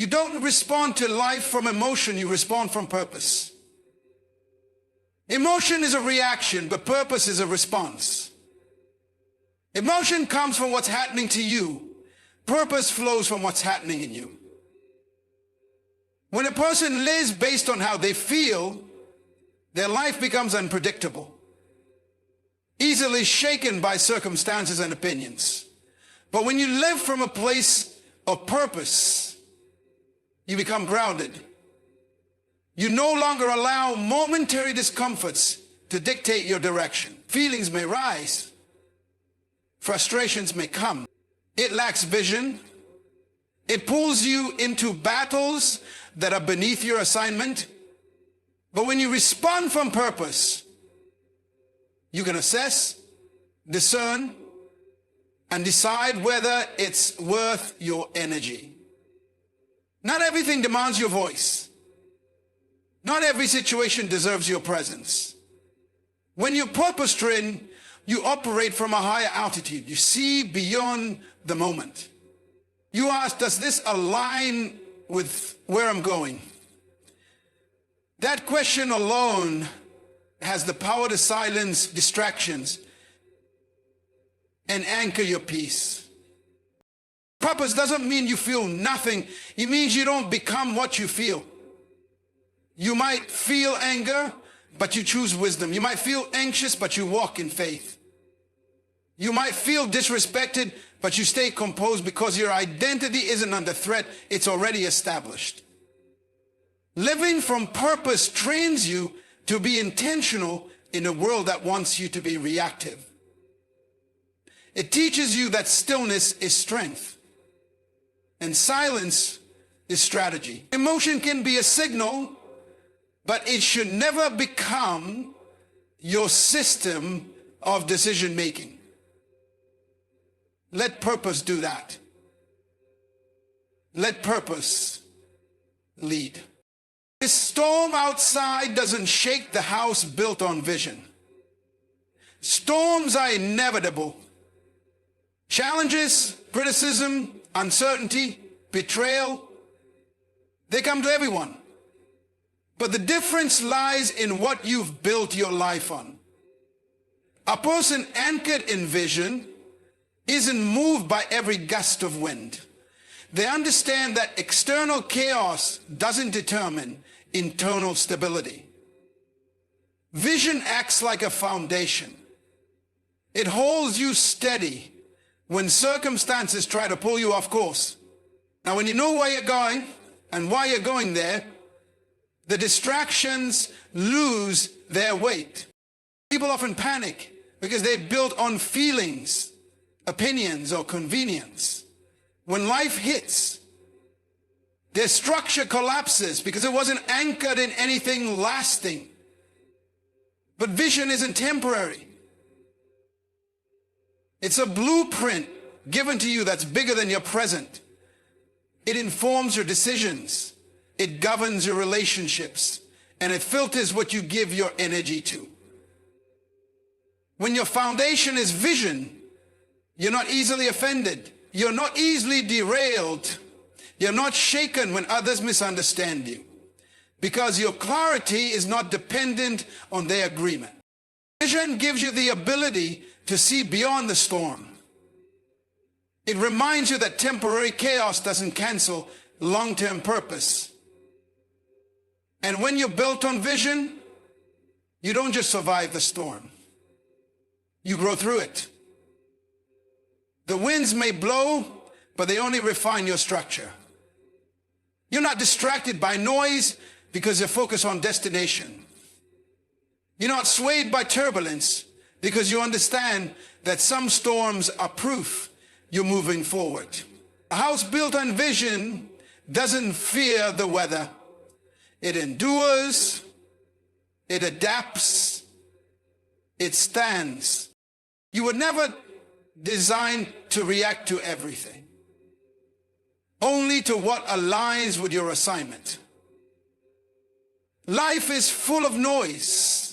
You don't respond to life from emotion, you respond from purpose. Emotion is a reaction, but purpose is a response. Emotion comes from what's happening to you. Purpose flows from what's happening in you. When a person lives based on how they feel, their life becomes unpredictable, easily shaken by circumstances and opinions. But when you live from a place of purpose, you become grounded. You no longer allow momentary discomforts to dictate your direction. Feelings may rise. Frustrations may come. It lacks vision. It pulls you into battles that are beneath your assignment. But when you respond from purpose, you can assess, discern, and decide whether it's worth your energy. Not everything demands your voice. Not every situation deserves your presence. When you're purpose-driven, you operate from a higher altitude. You see beyond the moment. You ask, does this align with where I'm going? That question alone has the power to silence distractions and anchor your peace. Purpose doesn't mean you feel nothing. It means you don't become what you feel. You might feel anger, but you choose wisdom. You might feel anxious, but you walk in faith. You might feel disrespected, but you stay composed because your identity isn't under threat. It's already established. Living from purpose trains you to be intentional in a world that wants you to be reactive. It teaches you that stillness is strength and silence is strategy. Emotion can be a signal, but it should never become your system of decision making. Let purpose do that. Let purpose lead. This storm outside doesn't shake the house built on vision. Storms are inevitable. Challenges, criticism, uncertainty, betrayal, they come to everyone. But the difference lies in what you've built your life on. A person anchored in vision isn't moved by every gust of wind. They understand that external chaos doesn't determine internal stability. Vision acts like a foundation. It holds you steady when circumstances try to pull you off course. Now, when you know where you're going and why you're going there, the distractions lose their weight. People often panic because they're built on feelings, opinions, or convenience. When life hits, their structure collapses because it wasn't anchored in anything lasting. But vision isn't temporary. It's a blueprint given to you that's bigger than your present. It informs your decisions. It governs your relationships. And it filters what you give your energy to. When your foundation is vision, you're not easily offended. You're not easily derailed. You're not shaken when others misunderstand you. Because your clarity is not dependent on their agreement. Vision gives you the ability to see beyond the storm. It reminds you that temporary chaos doesn't cancel long-term purpose. And when you're built on vision, you don't just survive the storm. You grow through it. The winds may blow, but they only refine your structure. You're not distracted by noise because you're focused on destination. You're not swayed by turbulence because you understand that some storms are proof you're moving forward. A house built on vision doesn't fear the weather. It endures, it adapts, it stands. You were never designed to react to everything, only to what aligns with your assignment. Life is full of noise,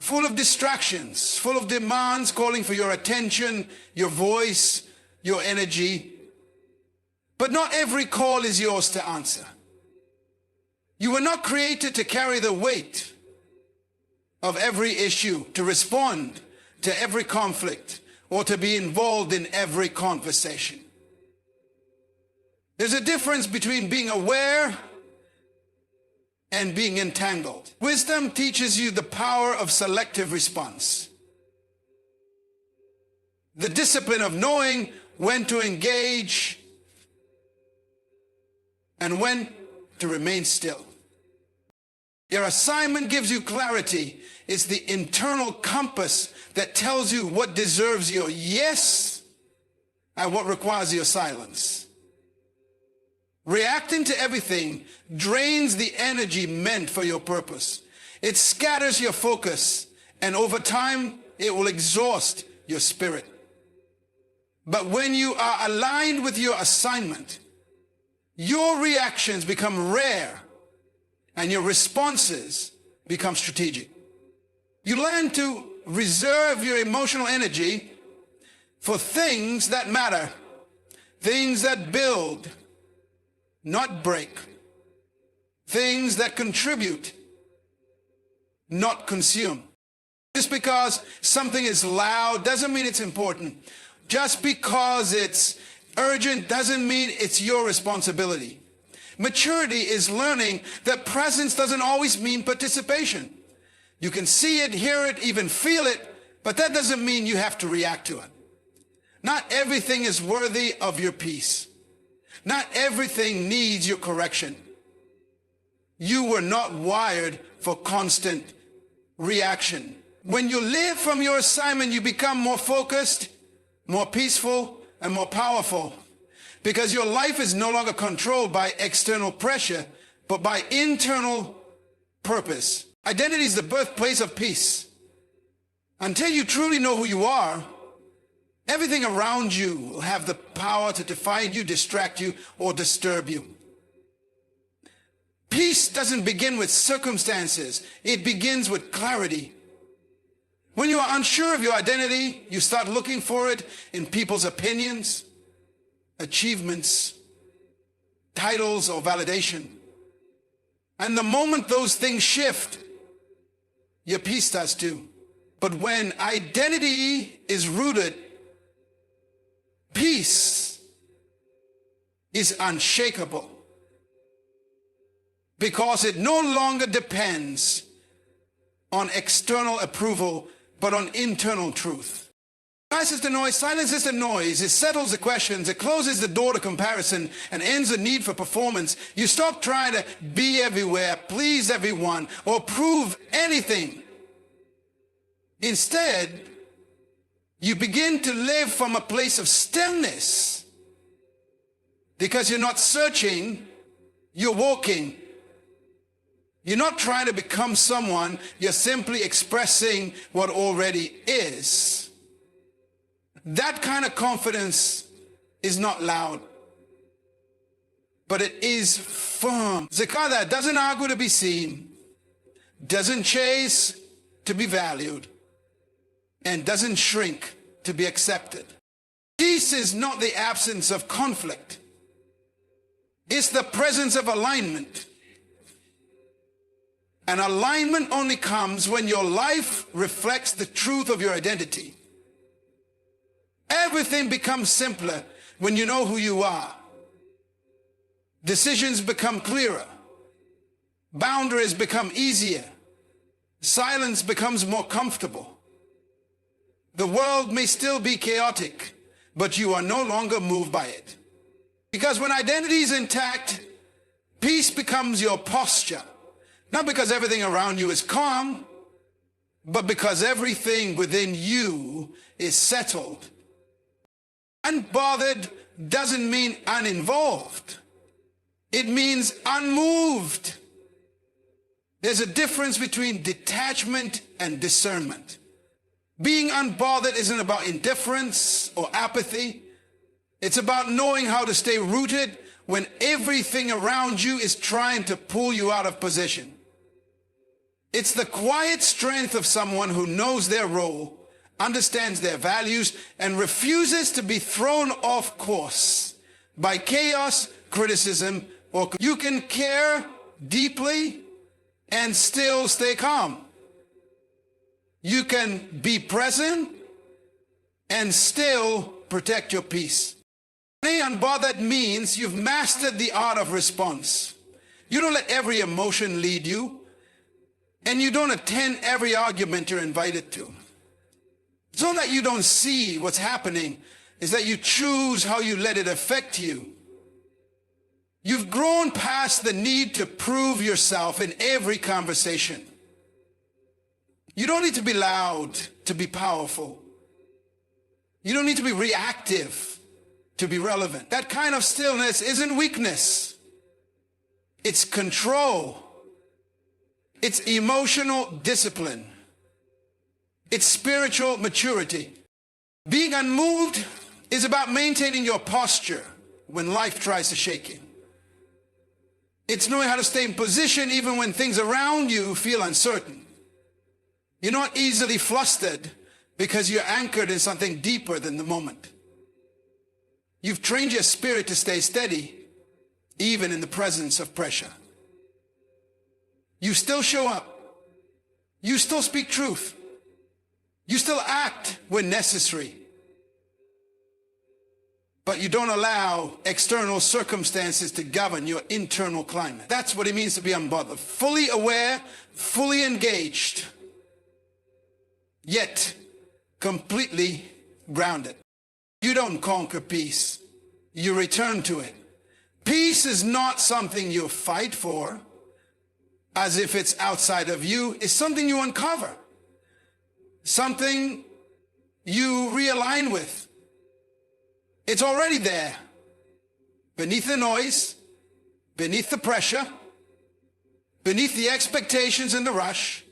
full of distractions, full of demands calling for your attention, your voice, your energy. But not every call is yours to answer. You were not created to carry the weight of every issue, to respond to every conflict, or to be involved in every conversation. There's a difference between being aware and being entangled. Wisdom teaches you the power of selective response, the discipline of knowing when to engage and when to remain still. Your assignment gives you clarity. It's the internal compass that tells you what deserves your yes and what requires your silence. Reacting to everything drains the energy meant for your purpose. It scatters your focus, and over time, it will exhaust your spirit. But when you are aligned with your assignment, your reactions become rare and your responses become strategic. You learn to reserve your emotional energy for things that matter, things that build, not break, things that contribute, not consume. Just because something is loud doesn't mean it's important. Just because it's urgent doesn't mean it's your responsibility. Maturity is learning that presence doesn't always mean participation. You can see it, hear it, even feel it, but that doesn't mean you have to react to it. Not everything is worthy of your peace. Not everything needs your correction. You were not wired for constant reaction. When you live from your assignment, you become more focused, more peaceful, and more powerful, because your life is no longer controlled by external pressure, but by internal purpose. Identity is the birthplace of peace. Until you truly know who you are, everything around you will have the power to define you, distract you, or disturb you. Peace doesn't begin with circumstances. It begins with clarity. When you are unsure of your identity, you start looking for it in people's opinions, achievements, titles, or validation. And the moment those things shift, your peace does too. But when identity is rooted, peace is unshakable, because it no longer depends on external approval, but on internal truth. Silences the noise, silences the noise. It settles the questions, it closes the door to comparison, and ends the need for performance. You stop trying to be everywhere, please everyone, or prove anything. Instead, you begin to live from a place of stillness, because you're not searching, you're walking. You're not trying to become someone, you're simply expressing what already is. That kind of confidence is not loud, but it is firm. Zakada doesn't argue to be seen, doesn't chase to be valued, and doesn't shrink to be accepted. Peace is not the absence of conflict. It's the presence of alignment. And alignment only comes when your life reflects the truth of your identity. Everything becomes simpler when you know who you are. Decisions become clearer. Boundaries become easier. Silence becomes more comfortable. The world may still be chaotic, but you are no longer moved by it. Because when identity is intact, peace becomes your posture. Not because everything around you is calm, but because everything within you is settled. Unbothered doesn't mean uninvolved. It means unmoved. There's a difference between detachment and discernment. Being unbothered isn't about indifference or apathy. It's about knowing how to stay rooted when everything around you is trying to pull you out of position. It's the quiet strength of someone who knows their role, understands their values, and refuses to be thrown off course by chaos, criticism, or you can care deeply and still stay calm. You can be present and still protect your peace. Stay unbothered means you've mastered the art of response. You don't let every emotion lead you, and you don't attend every argument you're invited to. It's not that you don't see what's happening, it's that you choose how you let it affect you. You've grown past the need to prove yourself in every conversation. You don't need to be loud to be powerful. You don't need to be reactive to be relevant. That kind of stillness isn't weakness. It's control. It's emotional discipline. It's spiritual maturity. Being unmoved is about maintaining your posture when life tries to shake you. It's knowing how to stay in position even when things around you feel uncertain. You're not easily flustered because you're anchored in something deeper than the moment. You've trained your spirit to stay steady even in the presence of pressure. You still show up. You still speak truth. You still act when necessary. But you don't allow external circumstances to govern your internal climate. That's what it means to be unbothered. Fully aware, fully engaged, yet completely grounded. You don't conquer peace. You return to it. Peace is not something you fight for as if it's outside of you. It's something you uncover. Something you realign with. It's already there, beneath the noise, beneath the pressure, beneath the expectations and the rush.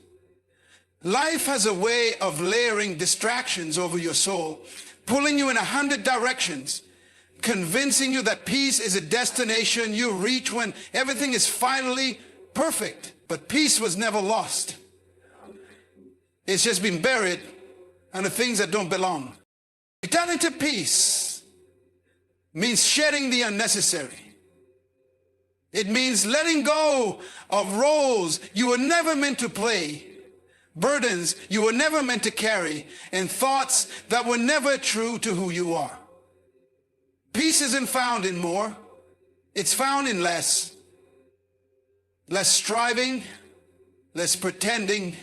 Life has a way of layering distractions over your soul, pulling you in 100 directions, convincing you that peace is a destination you reach when everything is finally perfect. But peace was never lost. It's just been buried under things that don't belong. Returning to peace means shedding the unnecessary. It means letting go of roles you were never meant to play, burdens you were never meant to carry, and thoughts that were never true to who you are. Peace isn't found in more. It's found in less. Less striving, less pretending,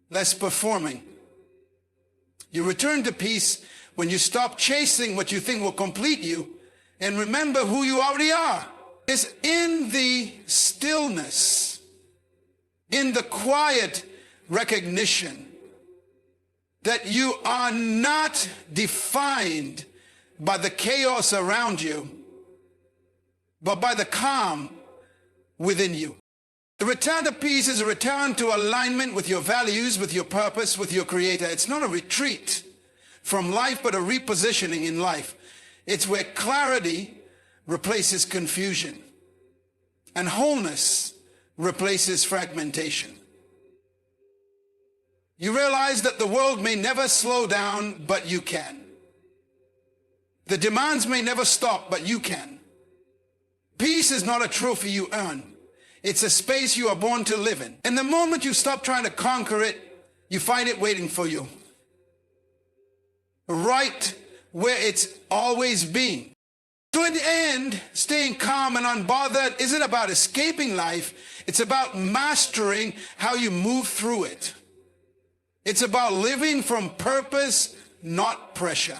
less performing. You return to peace when you stop chasing what you think will complete you and remember who you already are. It's in the stillness, in the quiet recognition that you are not defined by the chaos around you, but by the calm within you. The return to peace is a return to alignment with your values, with your purpose, with your Creator. It's not a retreat from life, but a repositioning in life. It's where clarity replaces confusion and wholeness replaces fragmentation. You realize that the world may never slow down, but you can. The demands may never stop, but you can. Peace is not a trophy you earn. It's a space you are born to live in. And the moment you stop trying to conquer it, you find it waiting for you. Right where it's always been. So in the end, staying calm and unbothered isn't about escaping life. It's about mastering how you move through it. It's about living from purpose, not pressure.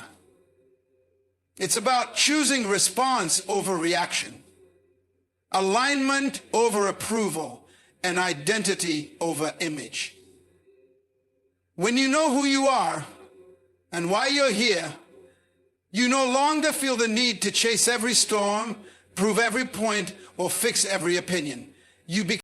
It's about choosing response over reaction, alignment over approval, and identity over image. When you know who you are and why you're here, you no longer feel the need to chase every storm, prove every point, or fix every opinion. You become